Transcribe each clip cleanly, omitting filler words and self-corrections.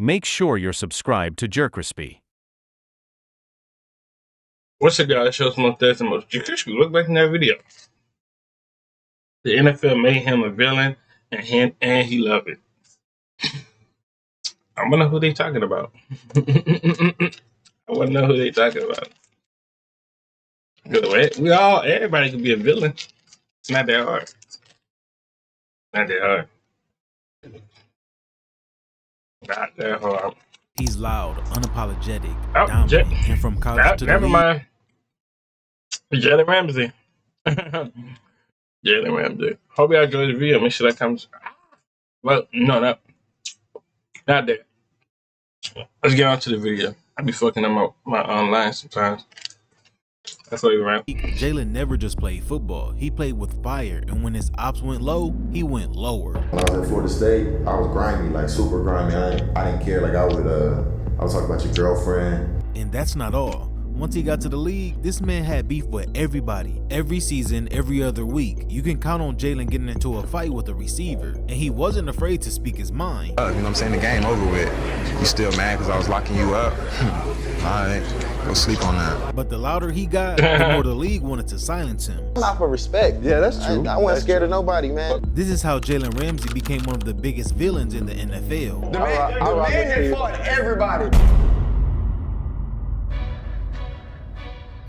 make sure you're subscribed to JerCrispy. What's up, guys? Show some most JerCrispy. Look back in that video. The NFL made him a villain, and he loved it. I wonder who they talking about. I want to know who they talking about. Everybody can be a villain. It's not that hard. Not that hard. Not that hard. He's loud, unapologetic, dominant, and from college to the never league. mind. Jalen Ramsey. Jalen Ramsey. Hope y'all enjoyed the video. Make sure that comes. Well, no, not that. Let's get on to the video. I be fucking up my online sometimes. That's what you're right. Jalen never just played football. He played with fire, and when his ops went low, he went lower. When I was at Florida State, I was grimy, like super grimy. I didn't care. Like I was talking about your girlfriend. And that's not all. Once he got to the league, this man had beef with everybody. Every season, every other week. You can count on Jalen getting into a fight with a receiver, and he wasn't afraid to speak his mind. You know what I'm saying? The game over with. You still mad because I was locking you up? All right, go sleep on that. But the louder he got, the more the league wanted to silence him. Not for respect. Yeah, that's true. I wasn't scared of nobody, man. This is how Jalen Ramsey became one of the biggest villains in the NFL. The man that fought everybody.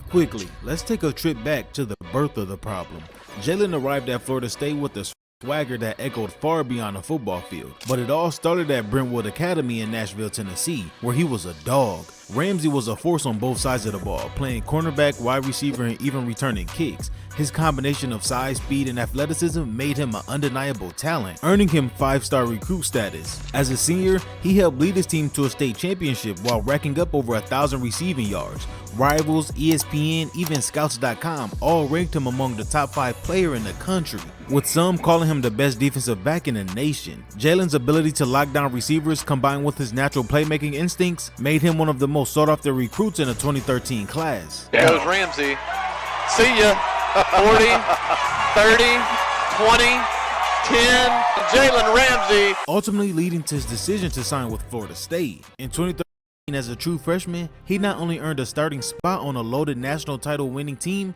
Quickly, let's take a trip back to the birth of the problem. Jalen arrived at Florida State with a swagger that echoed far beyond the football field. But it all started at Brentwood Academy in Nashville, Tennessee, where he was a dog. Ramsey was a force on both sides of the ball, playing cornerback, wide receiver, and even returning kicks. His combination of size, speed, and athleticism made him an undeniable talent, earning him 5-star recruit status. As a senior, he helped lead his team to a state championship while racking up over 1,000 receiving yards. Rivals, ESPN, even Scouts.com all ranked him among the top 5 player in the country, with some calling him the best defensive back in the nation. Jalen's ability to lock down receivers combined with his natural playmaking instincts made him one of the most sought-after recruits in the 2013 class. There goes Ramsey. See ya. 40, 30, 20, 10. Jalen Ramsey. Ultimately leading to his decision to sign with Florida State. In 2013, as a true freshman, he not only earned a starting spot on a loaded national title winning team,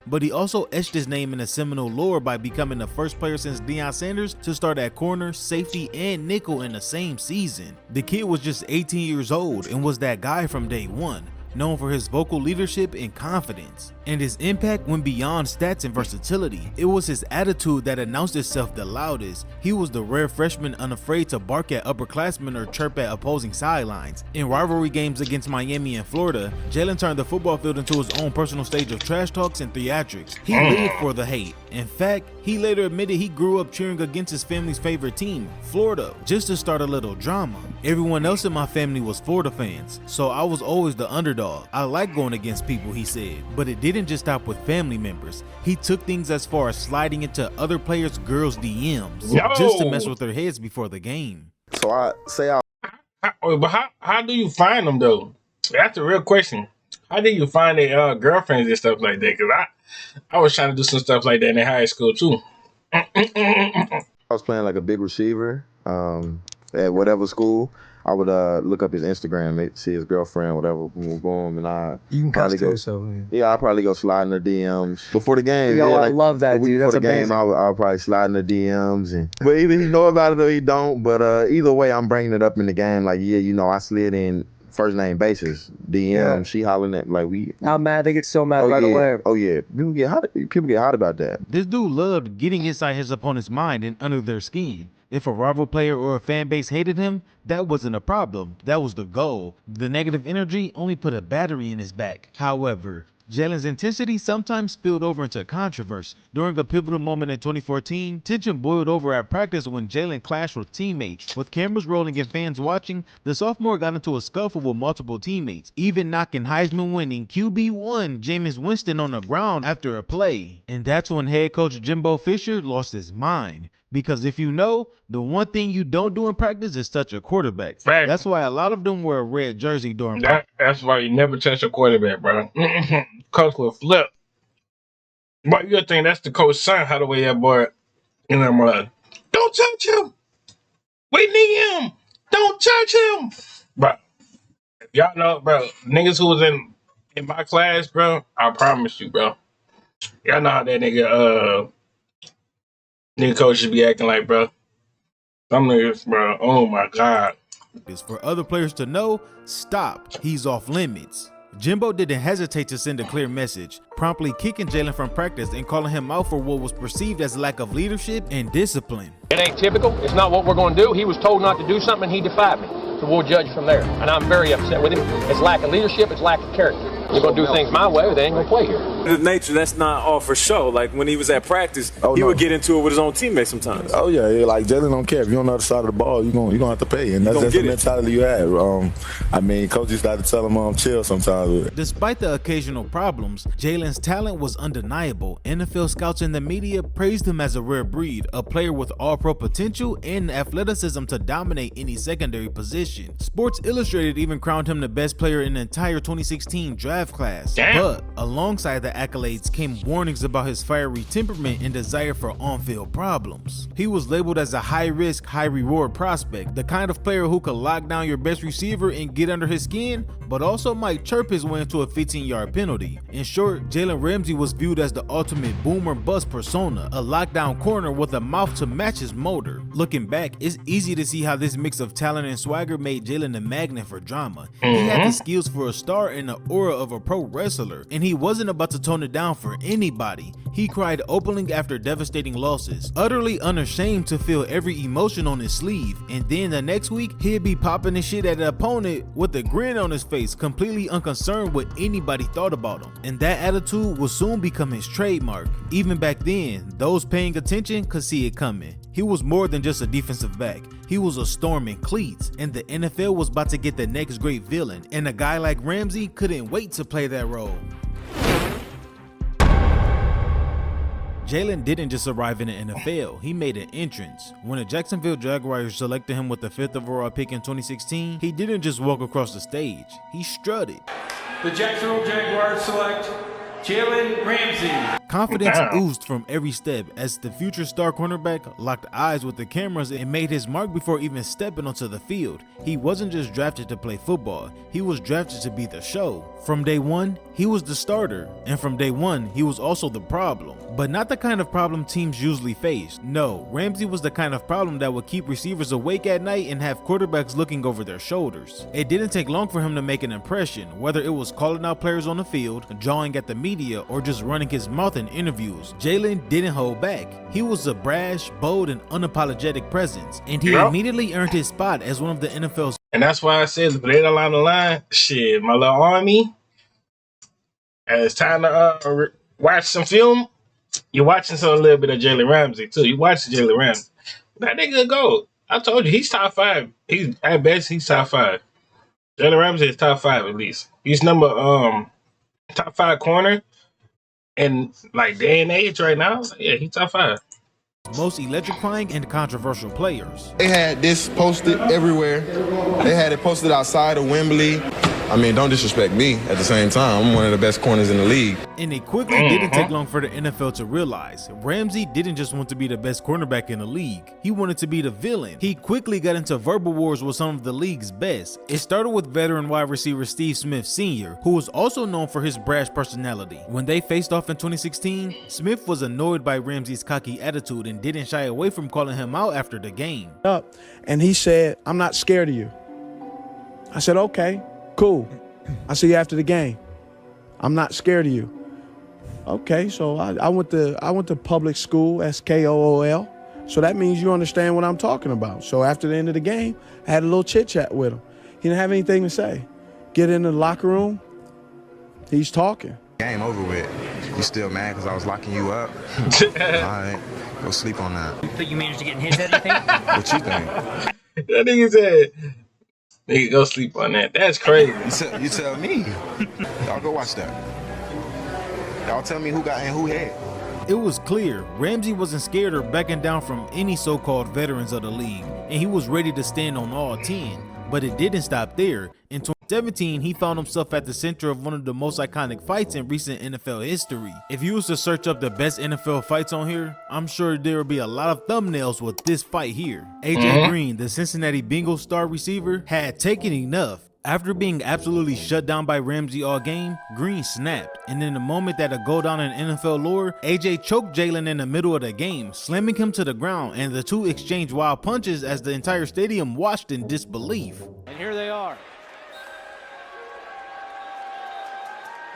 but he also etched his name in the Seminole lore by becoming the first player since Deion Sanders to start at corner, safety, and nickel in the same season. The kid was just 18 years old and was that guy from day one, known for his vocal leadership and confidence. And his impact went beyond stats and versatility. It was his attitude that announced itself the loudest. He was the rare freshman unafraid to bark at upperclassmen or chirp at opposing sidelines. In rivalry games against Miami and Florida, Jalen turned the football field into his own personal stage of trash talks and theatrics. He lived for the hate. In fact, he later admitted he grew up cheering against his family's favorite team, Florida, just to start a little drama. Everyone else in my family was Florida fans, so I was always the underdog. I like going against people, he said, but it didn't just stop with family members. He took things as far as sliding into other players' girls' DMs just to mess with their heads before the game. So How do you find them though? That's a real question. How do you find their girlfriends and stuff like that? Because I was trying to do some stuff like that in high school too. I was playing like a big receiver at whatever school. I would look up his Instagram, see his girlfriend, whatever, boom, and you can probably go. Yeah, I'll probably go slide in the DMs before the game. Yo, yeah, I love that, dude. That's amazing. Game, I'll probably slide in the DMs, but either he know about it or he don't. But either way, I'm bringing it up in the game. Like, yeah, I slid in first name basis, DM. Yeah. She hollering at How mad they get so mad right away. Oh yeah, people get hot about that. This dude loved getting inside his opponent's mind and under their skin. If a rival player or a fan base hated him, that wasn't a problem. That was the goal. The negative energy only put a battery in his back. However, Jalen's intensity sometimes spilled over into controversy. During a pivotal moment in 2014, tension boiled over at practice when Jalen clashed with teammates. With cameras rolling and fans watching, the sophomore got into a scuffle with multiple teammates, even knocking Heisman-winning QB1 Jameis Winston on the ground after a play. And that's when head coach Jimbo Fisher lost his mind. Because if you know, the one thing you don't do in practice is touch a quarterback. Right. That's why a lot of them wear a red jersey during practice. That's why you never touch a quarterback, bro. Coach will flip. But you think that's the coach's son, how the way that boy, don't touch him. We need him. Don't judge him, bro. Y'all know, bro. Niggas who was in my class, bro. I promise you, bro. Y'all know how that nigga coach should be acting like, bro. Some niggas, bro. Oh my god. Is for other players to know, stop, he's off limits. Jimbo didn't hesitate to send a clear message, promptly kicking Jalen from practice and calling him out for what was perceived as lack of leadership and discipline. It ain't typical. It's not what we're going to do. He was told not to do something and he defied me. So we'll judge from there. And I'm very upset with him. It's lack of leadership. It's lack of character. We're going to do things my way or they ain't going to play here. The nature, that's not all for show. Like when he was at practice, he would get into it with his own teammates sometimes. Oh yeah, like Jalen don't care. If you're on the other side of the ball, you're gonna have to pay, and that's the mentality you have. I mean, coaches got to tell him chill sometimes. Despite the occasional problems, Jalen's talent was undeniable. NFL scouts and the media praised him as a rare breed, a player with all-pro potential and athleticism to dominate any secondary position. Sports Illustrated even crowned him the best player in the entire 2016 draft class. Damn. But alongside the accolades came warnings about his fiery temperament and desire for on-field problems. He was labeled as a high-risk, high-reward prospect, the kind of player who could lock down your best receiver and get under his skin, but also might chirp his way into a 15-yard penalty. In short, Jalen Ramsey was viewed as the ultimate boomer bust persona, a lockdown corner with a mouth to match his motor. Looking back, it's easy to see how this mix of talent and swagger made Jalen a magnet for drama. He had the skills for a star and the aura of a pro wrestler, and he wasn't about to tone it down for anybody. He cried openly after devastating losses, utterly unashamed to feel every emotion on his sleeve, and then the next week, he'd be popping his shit at an opponent with a grin on his face, completely unconcerned what anybody thought about him. And that attitude would soon become his trademark. Even back then, those paying attention could see it coming. He was more than just a defensive back. He was a storm in cleats, and the NFL was about to get the next great villain, and a guy like Ramsey couldn't wait to play that role. Jalen didn't just arrive in the NFL, he made an entrance. When the Jacksonville Jaguars selected him with the 5th overall pick in 2016, he didn't just walk across the stage, he strutted. The Jacksonville Jaguars select Jalen Ramsey. Confidence oozed from every step as the future star cornerback locked eyes with the cameras and made his mark before even stepping onto the field. He wasn't just drafted to play football, he was drafted to be the show. From day one, he was the starter, and from day one, he was also the problem. But not the kind of problem teams usually face. No, Ramsey was the kind of problem that would keep receivers awake at night and have quarterbacks looking over their shoulders. It didn't take long for him to make an impression, whether it was calling out players on the field, jawing at the media, or just running his mouth in interviews. Jalen didn't hold back. He was a brash, bold, and unapologetic presence, and he immediately earned his spot as one of the NFL's. And that's why I said later along the line, shit, my little army, and it's time to watch some film. You're watching a little bit of Jalen Ramsey too. You watch Jalen Ramsey. That nigga go. I told you he's top 5. He's at best he's top 5. Jalen Ramsey is top 5 at least. He's number top 5 corner. And like day and age right now, yeah, he's top 5. Most electrifying and controversial players. They had this posted everywhere. They had it posted outside of Wembley. I mean, don't disrespect me at the same time. I'm one of the best corners in the league. And it quickly didn't take long for the NFL to realize Ramsey didn't just want to be the best cornerback in the league. He wanted to be the villain. He quickly got into verbal wars with some of the league's best. It started with veteran wide receiver Steve Smith Sr., who was also known for his brash personality. When they faced off in 2016, Smith was annoyed by Ramsey's cocky attitude and didn't shy away from calling him out after the game. And he said, "I'm not scared of you." I said, "Okay, cool. I'll see you after the game. I'm not scared of you." Okay, so I went to public school, SKOOL. So that means you understand what I'm talking about. So after the end of the game, I had a little chit chat with him. He didn't have anything to say. Get in the locker room, he's talking. Game over with. You still mad because I was locking you up? All right, go sleep on that. You think you managed to get in his head, you think? What you think? That nigga said, nigga, go sleep on that. That's crazy. You tell me. Y'all go watch that. Y'all tell me who got in who head. It was clear Ramsey wasn't scared or backing down from any so-called veterans of the league, and he was ready to stand on all 10. But it didn't stop there. In 2017, he found himself at the center of one of the most iconic fights in recent NFL history. If you was to search up the best NFL fights on here, I'm sure there would be a lot of thumbnails with this fight here. AJ Green, the Cincinnati Bengals star receiver, had taken enough. After being absolutely shut down by Ramsey all game, Green snapped, and in the moment that'll go down in NFL lore, AJ choked Jalen in the middle of the game, slamming him to the ground, and the two exchanged wild punches as the entire stadium watched in disbelief. And here they are.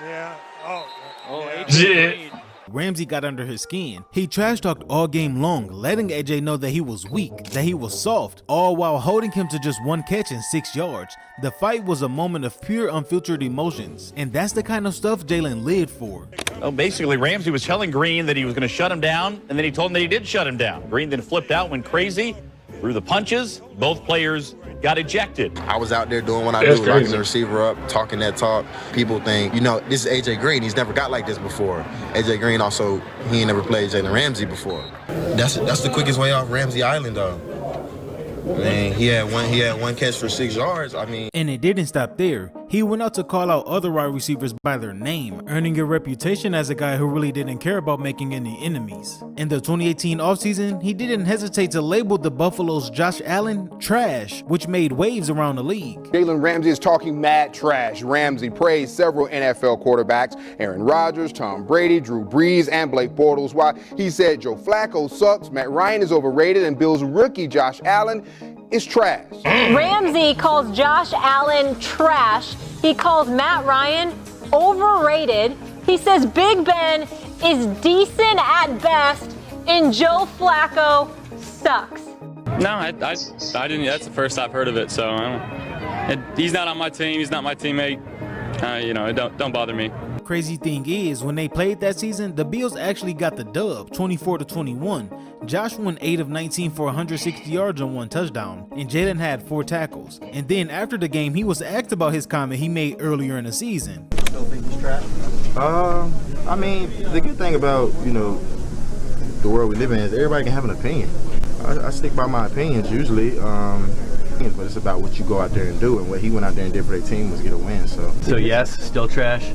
Yeah. AJ Green. Ramsey got under his skin. He trash talked all game long, letting AJ know that he was weak, that he was soft, all while holding him to just one catch and 6 yards. The fight was a moment of pure unfiltered emotions, and that's the kind of stuff Jalen lived for. Well, basically, Ramsey was telling Green that he was going to shut him down, and then he told him that he did shut him down. Green then flipped out, went crazy, threw the punches. Both players got ejected. I was out there doing what I do, locking the receiver up, talking that talk. People think, this is AJ Green. He's never got like this before. AJ Green also, he ain't never played Jalen Ramsey before. That's the quickest way off Ramsey Island, though. Man, he had one catch for 6 yards. And it didn't stop there. He went out to call out other wide receivers by their name, earning a reputation as a guy who really didn't care about making any enemies. In the 2018 offseason, he didn't hesitate to label the Buffalo's Josh Allen trash, which made waves around the league. Jalen Ramsey is talking mad trash. Ramsey praised several NFL quarterbacks, Aaron Rodgers, Tom Brady, Drew Brees, and Blake Bortles, while he said Joe Flacco sucks, Matt Ryan is overrated, and Bills rookie Josh Allen is trash. Ramsey calls Josh Allen trash. He calls Matt Ryan overrated. He says Big Ben is decent at best, and Joe Flacco sucks. No, I didn't. That's the first I've heard of it. So he's not on my team. He's not my teammate. It don't bother me. Crazy thing is, when they played that season, the Bills actually got the dub, 24-21. Josh went 8 of 19 for 160 yards and 1 touchdown, and Jalen had 4 tackles. And then after the game, he was asked about his comment he made earlier in the season. Still think he's trash? The good thing about, the world we live in is everybody can have an opinion. I stick by my opinions usually, but it's about what you go out there and do, and what he went out there and did for their team was get a win. So yes, still trash.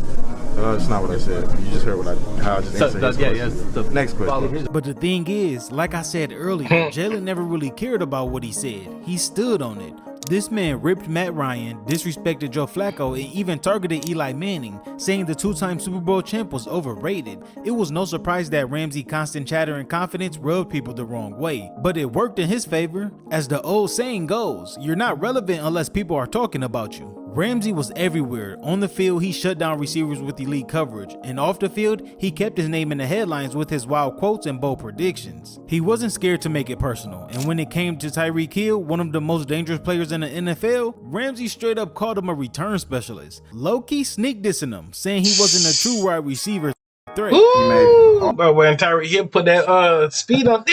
That's not what I said. You just heard how I just answered his question. Yes, the next question. But the thing is, like I said earlier, Jalen never really cared about what he said. He stood on it. This man ripped Matt Ryan, disrespected Joe Flacco, and even targeted Eli Manning, saying the 2-time Super Bowl champ was overrated. It was no surprise that Ramsey's constant chatter and confidence rubbed people the wrong way, but it worked in his favor. As the old saying goes, you're not relevant unless people are talking about you. Ramsey was everywhere. On the field, he shut down receivers with elite coverage, and off the field, he kept his name in the headlines with his wild quotes and bold predictions. He wasn't scared to make it personal, and when it came to Tyreek Hill, one of the most dangerous players in the NFL, Ramsey straight up called him a return specialist, low-key sneak dissing him, saying he wasn't a true wide receiver threat. Ooh, but when Tyreek Hill put that speed on,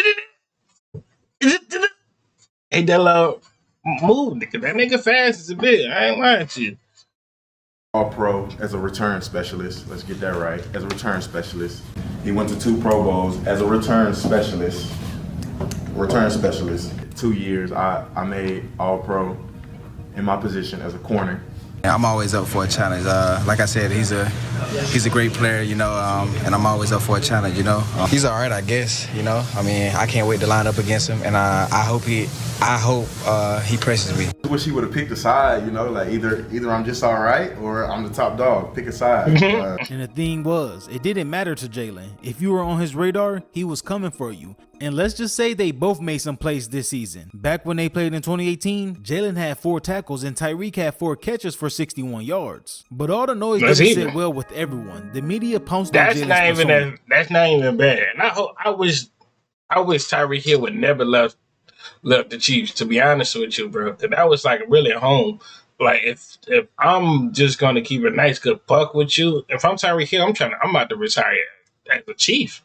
hey, that little move, nigga. That nigga fast as a bit. I ain't lying to you. All-Pro as a return specialist. Let's get that right. As a return specialist. He went to 2 Pro Bowls as a return specialist. 2 years, I made All-Pro in my position as a corner. I'm always up for a challenge. Like I said, he's a great player, and I'm always up for a challenge, He's all right, I guess, I can't wait to line up against him, and I hope he presses me. I wish he would have picked a side, either I'm just all right or I'm the top dog. Pick a side. And the thing was, it didn't matter to Jalen. If you were on his radar, he was coming for you. And let's just say they both made some plays this season. Back when they played in 2018, Jalen had 4 tackles and Tyreek had 4 catches for 61 yards. But all the noise didn't sit well with everyone. The media pounced on Jalen's persona. That's not even bad. And I wish Tyreek Hill would never left the Chiefs, to be honest with you, bro. That was like really home. Like if I'm just gonna keep a nice good buck with you, if I'm Tyreek Hill, I'm about to retire as a Chief.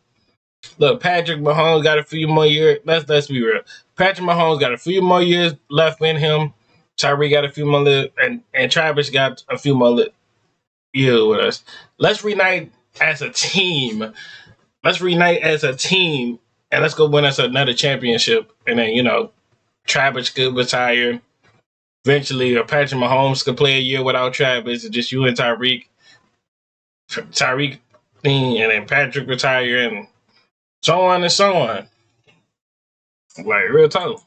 Look, Patrick Mahomes got a few more years. Let's be real. Patrick Mahomes got a few more years left in him. Tyreek got a few more, and Travis got a few more years with us. Let's reunite as a team. And let's go win us another championship. And then, Travis could retire. eventually Patrick Mahomes could play a year without Travis. It's just you and Tyreek thing, and then Patrick retire, and so on and so on. Like, real talk.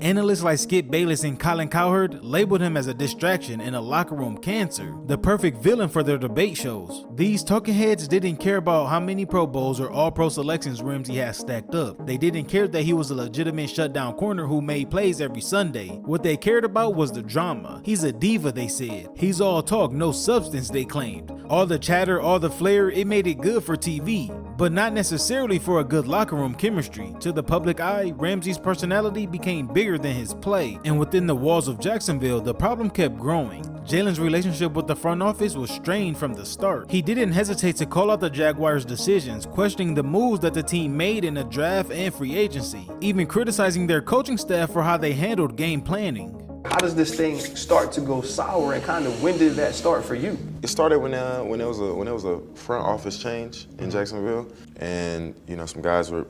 Analysts like Skip Bayless and Colin Cowherd labeled him as a distraction and a locker room cancer, the perfect villain for their debate shows. These talking heads didn't care about how many Pro Bowls or All-Pro selections Ramsey had stacked up. They didn't care that he was a legitimate shutdown corner who made plays every Sunday. What they cared about was the drama. He's a diva, they said. He's all talk, no substance, they claimed. All the chatter, all the flair, it made it good for TV, but not necessarily for a good locker room chemistry. To the public eye, Ramsey's personality became bigger than his play, and within the walls of Jacksonville, the problem kept growing. Jalen's relationship with the front office was strained from the start. He didn't hesitate to call out the Jaguars' decisions, questioning the moves that the team made in the draft and free agency, even criticizing their coaching staff for how they handled game planning. How does this thing start to go sour, and kind of when did that start for you? It started when it was a front office change in Jacksonville, and some guys were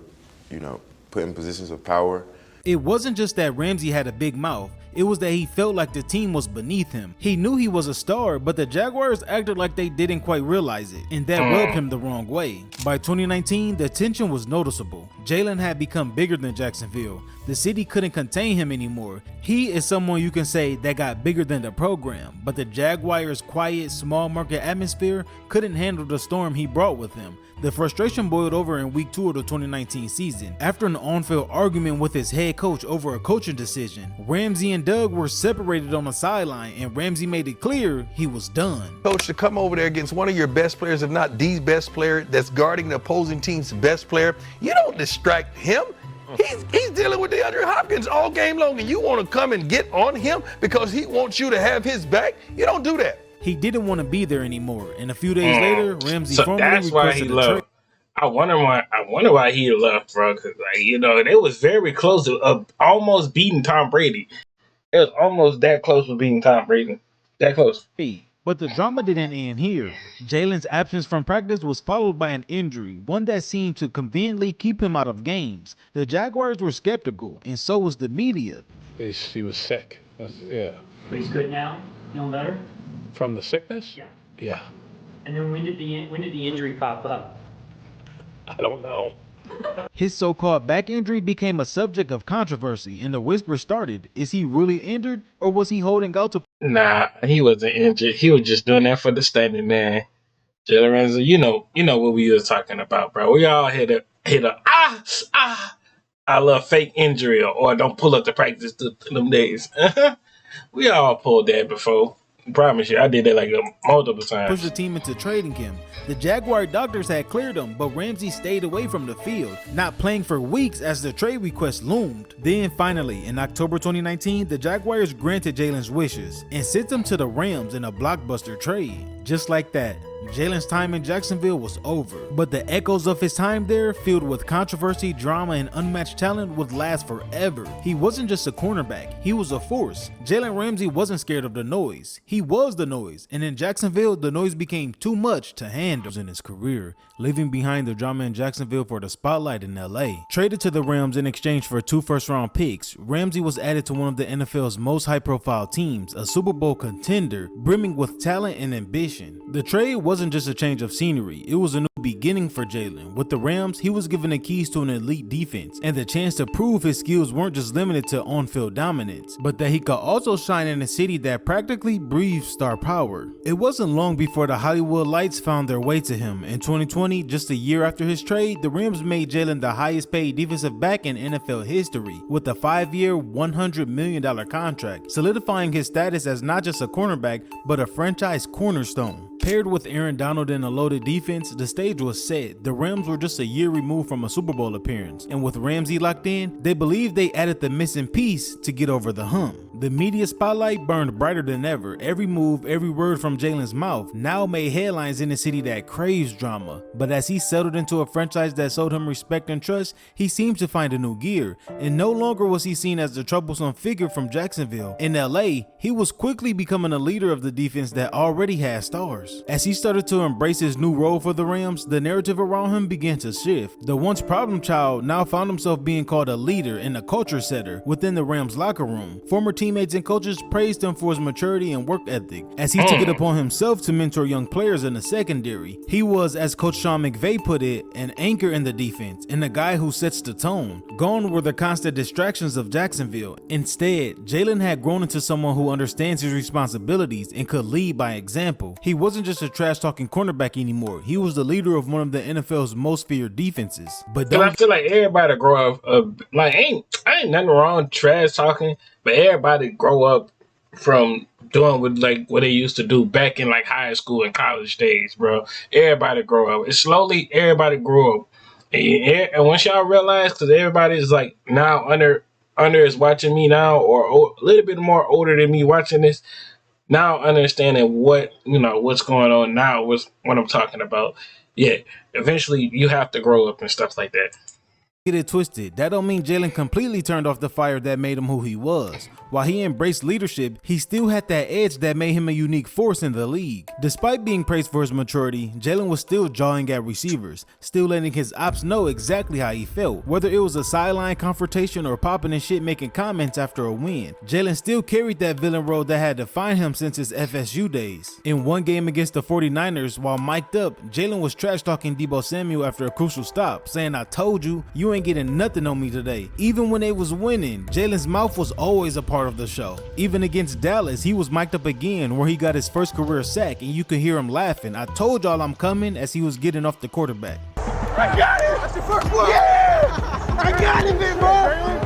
put in positions of power. It wasn't just that Ramsey had a big mouth, it was that he felt like the team was beneath him. He knew he was a star, but the Jaguars acted like they didn't quite realize it, and that rubbed him the wrong way. By 2019, the tension was noticeable. Jalen had become bigger than Jacksonville. The city couldn't contain him anymore. He is someone you can say that got bigger than the program, but the Jaguars' quiet, small market atmosphere couldn't handle the storm he brought with him. The frustration boiled over in week 2 of the 2019 season. After an on-field argument with his head coach over a coaching decision, Ramsey and Doug were separated on the sideline, and Ramsey made it clear he was done. Coach, to come over there against one of your best players, if not the best player, that's guarding the opposing team's best player, you don't distract him. He's dealing with DeAndre Hopkins all game long, and you want to come and get on him because he wants you to have his back? You don't do that. He didn't want to be there anymore, and a few days later, Ramsey So formally that's why he requested a left. trade. I wonder why he left, bro. Because it was very close to almost beating Tom Brady. It was almost that close to beating Tom Brady. That close. But the drama didn't end here. Jalen's absence from practice was followed by an injury, one that seemed to conveniently keep him out of games. The Jaguars were skeptical, and so was the media. He was sick. Yeah. But he's good now? Feeling better? From the sickness? Yeah. Yeah. And then when did the injury pop up? I don't know. His so-called back injury became a subject of controversy, and the whisper started, is he really injured, or was he holding out to... Nah, he wasn't injured. He was just doing that for the statement, man. Jalen Ramsey, you know what we was talking about, bro. We all hit a I love fake injury or don't pull up to practice them days. We all pulled that before. I promise you, I did that like multiple times. Push the team into trading him. The Jaguar doctors had cleared him, but Ramsey stayed away from the field, not playing for weeks as the trade request loomed. Then finally, in October 2019, the Jaguars granted Jalen's wishes and sent him to the Rams in a blockbuster trade. Just like that, Jalen's time in Jacksonville was over, but the echoes of his time there, filled with controversy, drama, and unmatched talent, would last forever. He wasn't just a cornerback, he was a force. Jalen Ramsey wasn't scared of the noise. He was the noise, and in Jacksonville, the noise became too much to handle in his career, leaving behind the drama in Jacksonville for the spotlight in LA. Traded to the Rams in exchange for 2 first-round picks, Ramsey was added to one of the NFL's most high-profile teams, a Super Bowl contender, brimming with talent and ambition. The trade wasn't just a change of scenery, it was a new beginning for Jalen. With the Rams, he was given the keys to an elite defense and the chance to prove his skills weren't just limited to on-field dominance, but that he could also shine in a city that practically breathes star power. It wasn't long before the Hollywood lights found their way to him. In 2020, just a year after his trade, the Rams made Jalen the highest paid defensive back in NFL history with a 5-year, $100 million contract, solidifying his status as not just a cornerback, but a franchise cornerstone. Paired with Aaron Donald and a loaded defense, the stage was set. The Rams were just a year removed from a Super Bowl appearance, and with Ramsey locked in, they believed they added the missing piece to get over the hump. The media spotlight burned brighter than ever. Every move, every word from Jalen's mouth now made headlines in a city that craves drama. But as he settled into a franchise that showed him respect and trust, he seemed to find a new gear, and no longer was he seen as the troublesome figure from Jacksonville. In LA, he was quickly becoming a leader of the defense that already had stars. As he started to embrace his new role for the Rams, the narrative around him began to shift. The once problem child now found himself being called a leader and a culture setter within the Rams locker room. Former teammates and coaches praised him for his maturity and work ethic, as he took it upon himself to mentor young players in the secondary. He was, as Coach Sean McVay put it, an anchor in the defense and a guy who sets the tone. Gone were the constant distractions of Jacksonville. Instead, Jalen had grown into someone who understands his responsibilities and could lead by example. He wasn't just a trash-talking cornerback anymore. He was the leader of one of the NFL's most feared defenses. But I feel like everybody grow up, like ain't nothing wrong trash talking, but everybody grow up from doing what they used to do back in like high school and college days, bro. Everybody grow up. It's slowly everybody grow up, and once y'all realize, because everybody is like now under is watching me now, or a little bit more older than me watching this. Now understanding what's going on now was what I'm talking about. Yeah, eventually you have to grow up and stuff like that. Get it twisted. That don't mean Jalen completely turned off the fire that made him who he was. While he embraced leadership, he still had that edge that made him a unique force in the league. Despite being praised for his maturity, Jalen was still jawing at receivers, still letting his ops know exactly how he felt. Whether it was a sideline confrontation or popping and shit making comments after a win, Jalen still carried that villain role that had defined him since his FSU days. In one game against the 49ers, while mic'd up, Jalen was trash talking Deebo Samuel after a crucial stop, saying, "I told you, you ain't getting nothing on me today." Even when they was winning, Jalen's mouth was always a part of the show. Even against Dallas, he was mic'd up again where he got his first career sack and you could hear him laughing, "I told y'all I'm coming," as he was getting off the quarterback. I got it! That's the first one! Yeah! I got it, big bro!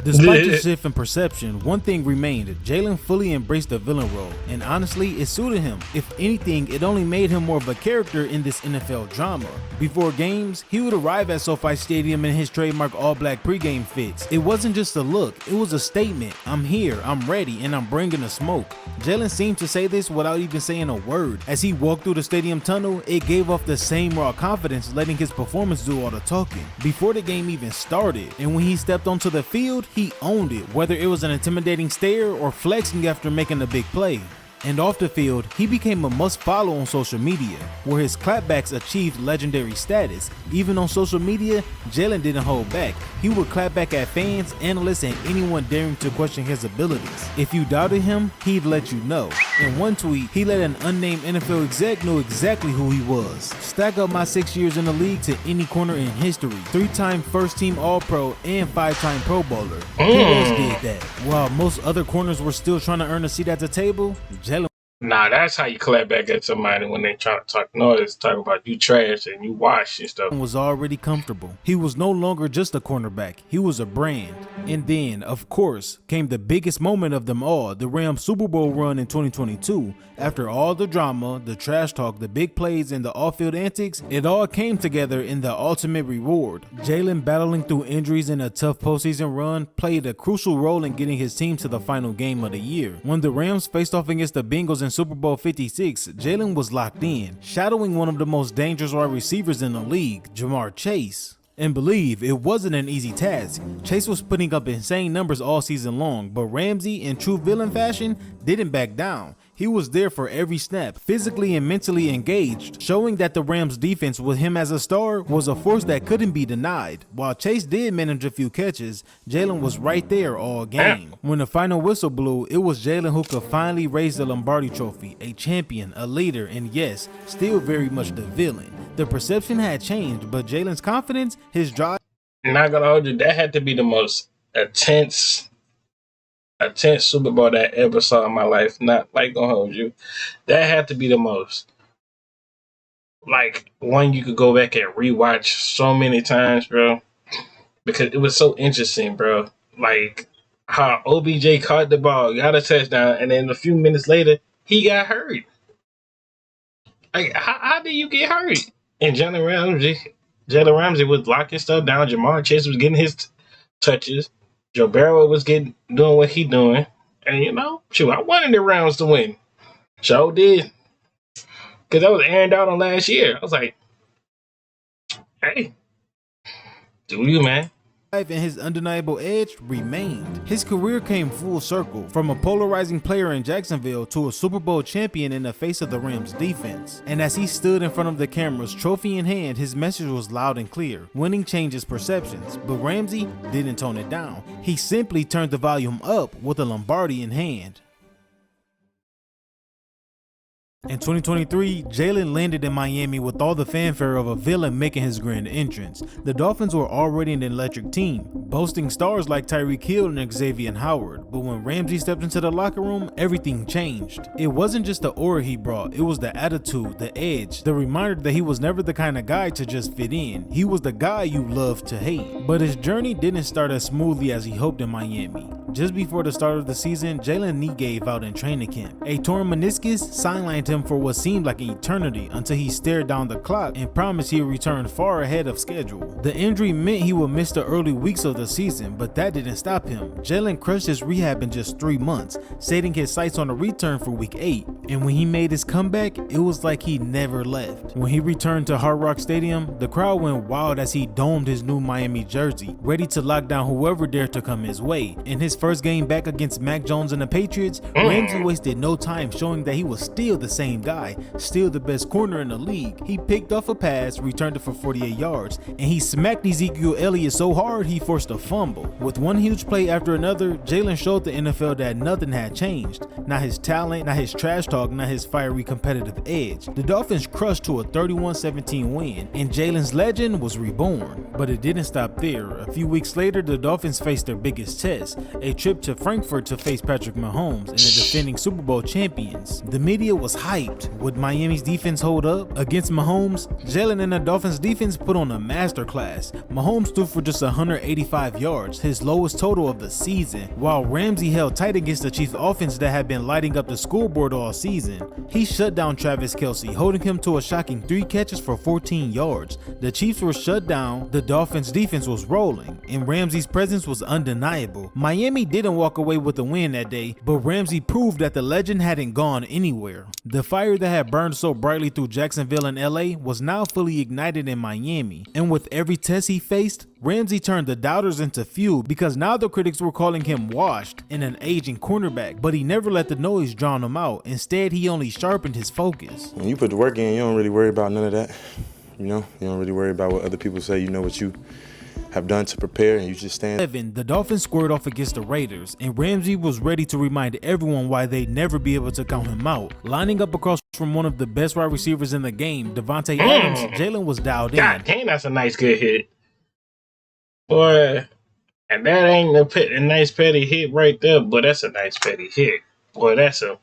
Despite the shift in perception, one thing remained: Jalen fully embraced the villain role, and honestly, it suited him. If anything, it only made him more of a character in this NFL drama. Before games, he would arrive at SoFi Stadium in his trademark all-black pregame fits. It wasn't just a look, it was a statement. "I'm here, I'm ready, and I'm bringing the smoke." Jalen seemed to say this without even saying a word. As he walked through the stadium tunnel, it gave off the same raw confidence, letting his performance do all the talking before the game even started. And when he stepped onto the field, he owned it, whether it was an intimidating stare or flexing after making a big play. And off the field, he became a must-follow on social media, where his clapbacks achieved legendary status. Even on social media, Jalen didn't hold back. He would clap back at fans, analysts, and anyone daring to question his abilities. If you doubted him, he'd let you know. In one tweet, he let an unnamed NFL exec know exactly who he was. "Stack up my 6 years in the league to any corner in history. 3-time first-team All-Pro and 5-time Pro Bowler." Who else did that? While most other corners were still trying to earn a seat at the table, Jalen. Nah, that's how you clap back at somebody when they try to talk noise, talk about you trash and you wash and stuff. Was already comfortable. He was no longer just a cornerback, he was a brand. And then, of course, came the biggest moment of them all, the Rams Super Bowl run in 2022. After all the drama, the trash talk, the big plays, and the off-field antics, it all came together in the ultimate reward. Jalen, battling through injuries in a tough postseason run, played a crucial role in getting his team to the final game of the year. When the Rams faced off against the Bengals in Super Bowl 56, Jalen was locked in, shadowing one of the most dangerous wide receivers in the league, Jamar Chase. And believe, it wasn't an easy task. Chase was putting up insane numbers all season long, but Ramsey, in true villain fashion, didn't back down. He was there for every snap, physically and mentally engaged, showing that the Rams defense with him as a star was a force that couldn't be denied. While Chase did manage a few catches, Jalen was right there all game. When the final whistle blew, it was Jalen who could finally raise the Lombardi Trophy, a champion, a leader, and yes, still very much the villain. The perception had changed, but Jalen's confidence, his drive. Not gonna hold you, that had to be the most intense Super Bowl that I ever saw in my life. Not like gonna hold you. That had to be the most, like, one you could go back and rewatch so many times, bro. Because it was so interesting, bro. Like how OBJ caught the ball, got a touchdown, and then a few minutes later, he got hurt. Like, how did you get hurt? And Jalen Ramsey was locking stuff down. Jamar Chase was getting his touches. Joe Barrow was doing what he doing. And, shoot, I wanted the Rams to win. Sure did. Because that was Aaron Donald last year. I was like, hey, do you, man? and his undeniable edge remained. His career came full circle, from a polarizing player in Jacksonville to a Super Bowl champion in the face of the Rams defense. And as he stood in front of the cameras, trophy in hand, his message was loud and clear. Winning changes perceptions, but Ramsey didn't tone it down. He simply turned the volume up with a Lombardi in hand. In 2023, Jalen landed in Miami with all the fanfare of a villain making his grand entrance. The Dolphins were already an electric team, boasting stars like Tyreek Hill and Xavier Howard, but when Ramsey stepped into the locker room, everything changed. It wasn't just the aura he brought, it was the attitude, the edge, the reminder that he was never the kind of guy to just fit in. He was the guy you love to hate. But his journey didn't start as smoothly as he hoped in Miami. Just before the start of the season, Jalen's knee gave out in training camp. A torn meniscus sidelined him for what seemed like an eternity until he stared down the clock and promised he would return far ahead of schedule. The injury meant he would miss the early weeks of the season, but that didn't stop him. Jalen crushed his rehab in just 3 months, setting his sights on a return for week 8. And when he made his comeback, it was like he never left. When he returned to Hard Rock Stadium, the crowd went wild as he domed his new Miami jersey, ready to lock down whoever dared to come his way. In his first game back against Mac Jones and the Patriots, Ramsey wasted no time showing that he was still the same guy, still the best corner in the league. He picked off a pass, returned it for 48 yards, and he smacked Ezekiel Elliott so hard he forced a fumble. With one huge play after another, Jalen showed the NFL that nothing had changed. Not his talent, not his trash talk, not his fiery competitive edge. The Dolphins crushed to a 31-17 win, and Jalen's legend was reborn. But it didn't stop there. A few weeks later, the Dolphins faced their biggest test, a trip to Frankfurt to face Patrick Mahomes and the defending Super Bowl champions. The media was hyped. Would Miami's defense hold up? Against Mahomes, Jalen and the Dolphins defense put on a masterclass. Mahomes threw for just 185 yards, his lowest total of the season, while Ramsey held tight against the Chiefs offense that had been lighting up the scoreboard all season. He shut down Travis Kelce, holding him to a shocking 3 catches for 14 yards. The Chiefs were shut down, the Dolphins defense was rolling, and Ramsey's presence was undeniable. Miami didn't walk away with a win that day, but Ramsey proved that the legend hadn't gone anywhere. The fire that had burned so brightly through Jacksonville and LA was now fully ignited in Miami, and with every test he faced, Ramsey turned the doubters into fuel because now the critics were calling him washed and an aging cornerback, but he never let the noise drown him out. Instead, he only sharpened his focus. When you put the work in, you don't really worry about none of that. You don't really worry about what other people say. You know what you have done to prepare, and you just stand. The Dolphins squared off against the Raiders, and Ramsey was ready to remind everyone why they'd never be able to count him out. Lining up across from one of the best wide receivers in the game, Devontae Adams, Jalen was dialed in. God dang, that's a nice good hit. Boy, and that ain't a nice petty hit right there, but that's a nice petty hit. Boy, that's a...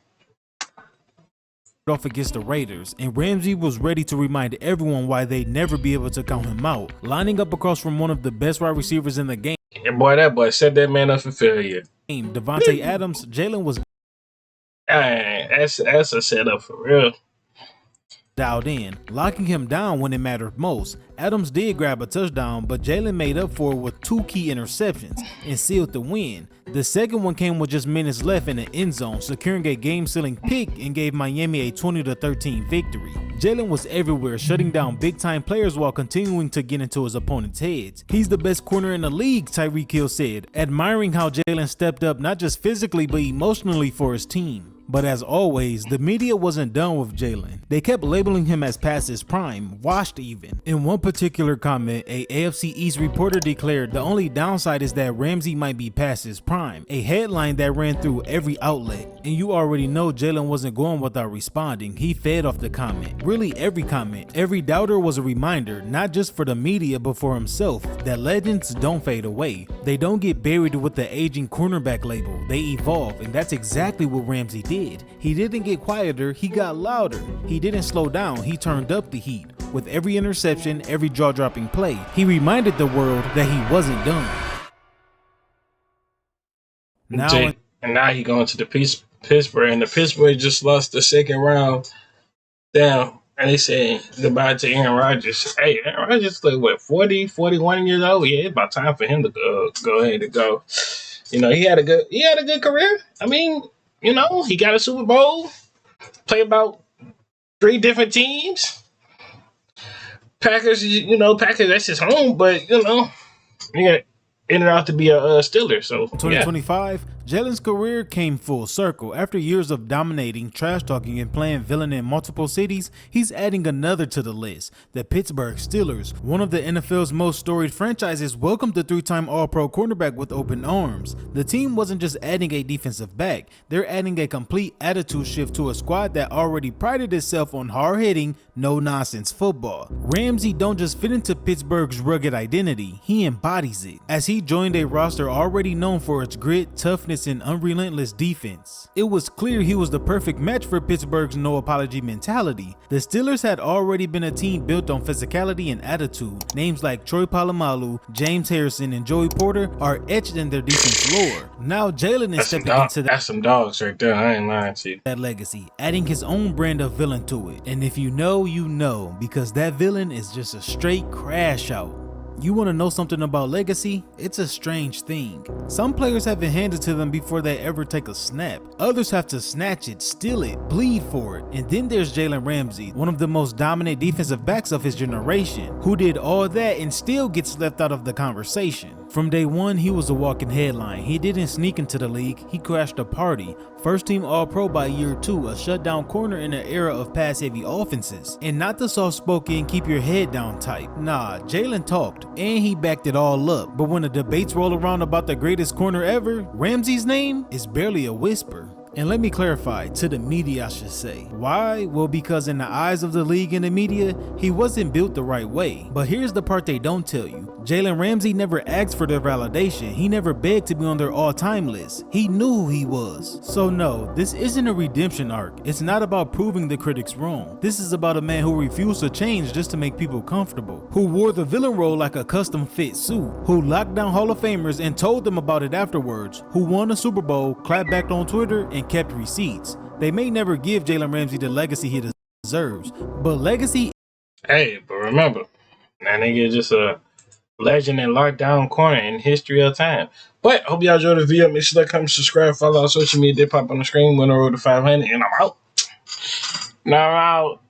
off against the Raiders, and Ramsey was ready to remind everyone why they'd never be able to count him out. Lining up across from one of the best wide receivers in the game. And boy, that boy set that man up for failure. Devontae Adams, Jalen was... That's a setup for real. Dialed in, locking him down when it mattered most. Adams did grab a touchdown, but Jalen made up for it with 2 key interceptions and sealed the win. The second one came with just minutes left in the end zone, securing a game-sealing pick and gave Miami a 20-13 victory. Jalen was everywhere, shutting down big-time players while continuing to get into his opponent's heads. He's the best corner in the league, Tyreek Hill said, admiring how Jalen stepped up not just physically but emotionally for his team. But as always, the media wasn't done with Jalen. They kept labeling him as past his prime, washed even. In one particular comment, a AFC East reporter declared the only downside is that Ramsey might be past his prime, a headline that ran through every outlet. And you already know Jalen wasn't going without responding. He fed off the comment. Really every comment. Every doubter was a reminder, not just for the media but for himself, that legends don't fade away. They don't get buried with the aging cornerback label. They evolve, and that's exactly what Ramsey did. He didn't get quieter, he got louder. He didn't slow down, he turned up the heat. With every interception, every jaw-dropping play, he reminded the world that he wasn't done. Now he going to the Pittsburgh, and the Pittsburgh just lost the second round down. And they saying goodbye to Aaron Rodgers. Hey, Aaron Rodgers like what, 40, 41 years old? Yeah, it's about time for him to go ahead and go. You know, he had a good career. I mean, you know, he got a Super Bowl, play about 3 different teams. Packers, Packers, that's his home, but, yeah, ended out to be a Steeler. So 2025, Jalen's career came full circle. After years of dominating, trash talking, and playing villain in multiple cities, he's adding another to the list. The Pittsburgh Steelers, one of the NFL's most storied franchises, welcomed the 3-time All-Pro cornerback with open arms. The team wasn't just adding a defensive back, they're adding a complete attitude shift to a squad that already prided itself on hard-hitting, no-nonsense football. Ramsey don't just fit into Pittsburgh's rugged identity, he embodies it, as he joined a roster already known for its grit, toughness, and unrelentless defense. It was clear he was the perfect match for Pittsburgh's no-apology mentality. The Steelers had already been a team built on physicality and attitude. Names like Troy Polamalu, James Harrison, and Joey Porter are etched in their defense lore. Now Jalen is stepping into that's some dogs right there. I ain't lying to you. That legacy, adding his own brand of villain to it. And if you know, you know, because that villain is just a straight crash out. You want to know something about legacy? It's a strange thing. Some players have it handed to them before they ever take a snap. Others have to snatch it, steal it, bleed for it. And then there's Jalen Ramsey, one of the most dominant defensive backs of his generation, who did all that and still gets left out of the conversation. From day one, he was a walking headline. He didn't sneak into the league, he crashed a party. First team All-Pro by year 2, a shutdown corner in an era of pass-heavy offenses. And not the soft-spoken, keep your head down type. Nah, Jalen talked, and he backed it all up. But when the debates roll around about the greatest corner ever, Ramsey's name is barely a whisper. And let me clarify, to the media I should say. Why? Well, because in the eyes of the league and the media, he wasn't built the right way. But here's the part they don't tell you. Jalen Ramsey never asked for their validation. He never begged to be on their all-time list. He knew who he was. So no, this isn't a redemption arc. It's not about proving the critics wrong. This is about a man who refused to change just to make people comfortable, who wore the villain role like a custom fit suit, who locked down Hall of Famers and told them about it afterwards, who won a Super Bowl, clapped back on Twitter, and kept receipts. They may never give Jalen Ramsey the legacy he deserves, but legacy. Hey, but remember, that nigga just a legend and lockdown corner in history of time. But hope y'all enjoyed the video. Make sure to comment, subscribe, follow our social media. They pop on the screen. We're on the road to 500, and I'm out. Now I'm out.